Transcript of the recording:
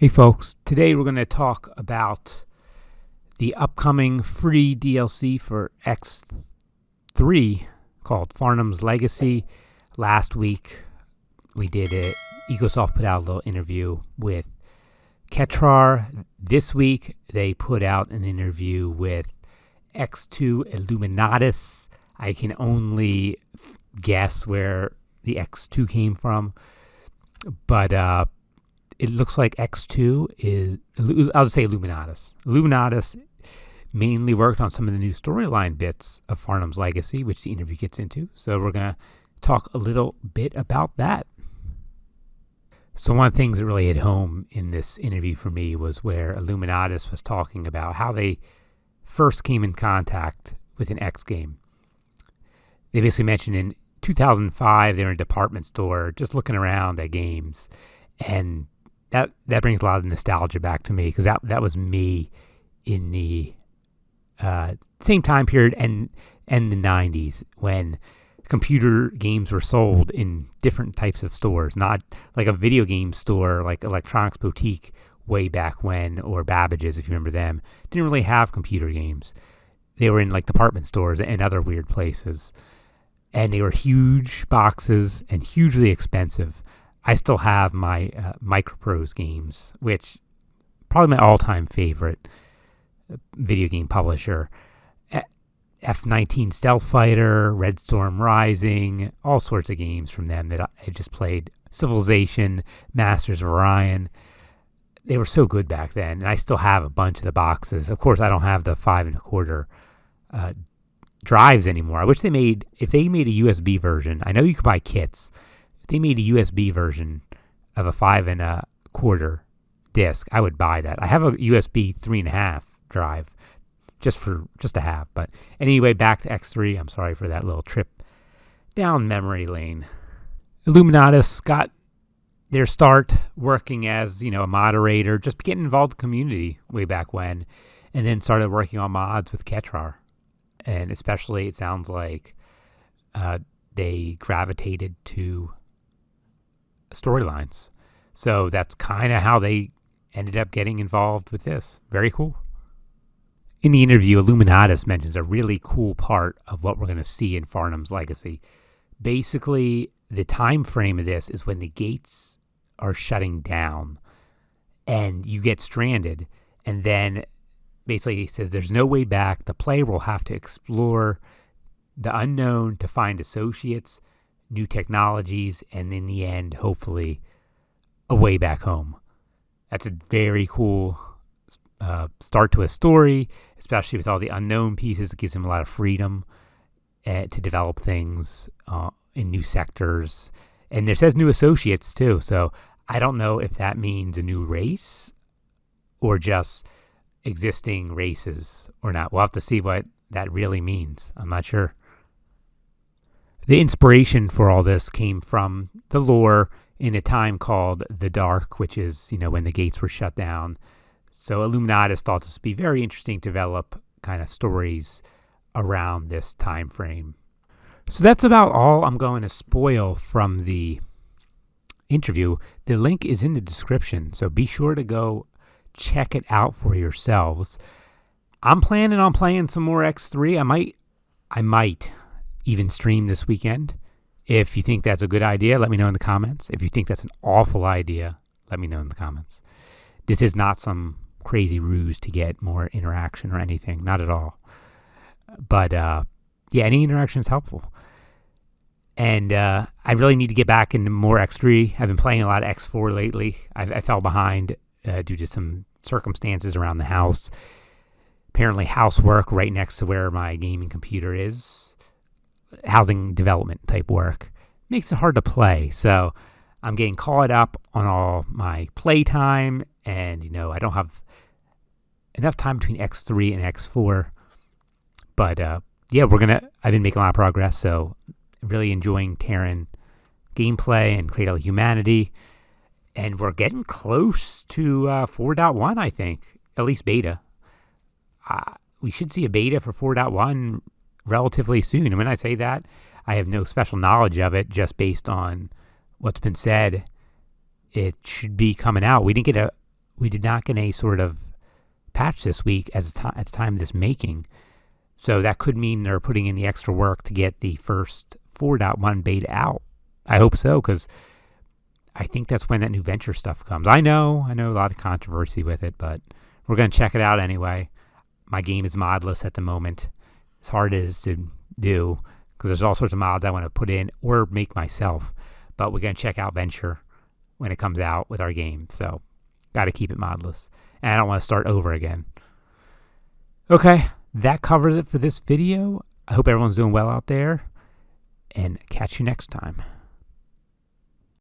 Hey folks, today we're going to talk about the upcoming free DLC for X3 called Farnham's Legacy. Last week we did it. EGOSOFT put out a little interview with Ketrar. This week they put out an interview with X2-Illuminatus. I can only guess where the X2 came from, but it looks like X2 is, I'll just say Illuminatus. Illuminatus mainly worked on some of the new storyline bits of Farnham's Legacy, which the interview gets into. So we're going to talk a little bit about that. So one of the things that really hit home in this interview for me was where Illuminatus was talking about how they first came in contact with an X game. They basically mentioned in 2005, they were in a department store just looking around at games, and that brings a lot of nostalgia back to me, because that was me in the same time period and the 90s when computer games were sold in different types of stores, not like a video game store like Electronics Boutique way back when, or Babbage's, if you remember them. Didn't really have computer games. They were in like department stores and other weird places, and they were huge boxes and hugely expensive. I still have my Microprose games, which probably my all-time favorite video game publisher. F-19 Stealth Fighter, Red Storm Rising, all sorts of games from them that I just played. Civilization, Masters of Orion. They were so good back then, and I still have a bunch of the boxes. Of course, I don't have the 5 1/4 drives anymore. I wish if they made a USB version. I know you could buy kits. If they made a USB version of a 5 1/4 disc, I would buy that. I have a USB 3.5 drive just to have. But anyway, back to X3. I'm sorry for that little trip down memory lane. Illuminatus got their start working as, a moderator, just getting involved in the community way back when, and then started working on mods with Ketrar. And especially, it sounds like they gravitated to storylines. So that's kind of how they ended up getting involved with this. Very cool. In the interview, Illuminatus mentions a really cool part of what we're going to see in Farnham's Legacy. Basically, the time frame of this is when the gates are shutting down and you get stranded. And then basically he says there's no way back. The player will have to explore the unknown to find associates, new technologies, and in the end, hopefully, a way back home. That's a very cool start to a story, especially with all the unknown pieces. It gives him a lot of freedom to develop things in new sectors. And there says new associates, too. So I don't know if that means a new race or just existing races or not. We'll have to see what that really means. I'm not sure. The inspiration for all this came from the lore in a time called the Dark, which is, when the gates were shut down. So Illuminatus thought this would be very interesting to develop kind of stories around this time frame. So that's about all I'm going to spoil from the interview. The link is in the description, so be sure to go check it out for yourselves. I'm planning on playing some more X3. I might even stream this weekend. If you think that's a good idea, let me know in the comments. If you think that's an awful idea, let me know in the comments. This is not some crazy ruse to get more interaction or anything. Not at all. But, any interaction is helpful. And I really need to get back into more X3. I've been playing a lot of X4 lately. I fell behind due to some circumstances around the house. Apparently housework right next to where my gaming computer is. Housing development type work. Makes it hard to play. So I'm getting caught up on all my playtime. And, I don't have enough time between X3 and X4. But, I've been making a lot of progress. So really enjoying Terran gameplay and Cradle of Humanity. And we're getting close to 4.1, I think. At least beta. We should see a beta for 4.1 relatively soon. And when I say that, I have no special knowledge of it, just based on what's been said. It should be coming out. We didn't get we did not get any sort of patch this week at the time of this making. So that could mean they're putting in the extra work to get the first 4.1 beta out. I hope so, because I think that's when that new venture stuff comes. I know a lot of controversy with it, but we're going to check it out anyway. My game is modless at the moment. As hard as it is to do, because there's all sorts of mods I want to put in or make myself. But we're going to check out venture when it comes out with our game. So, got to keep it modless. And I don't want to start over again. Okay, that covers it for this video. I hope everyone's doing well out there. And catch you next time.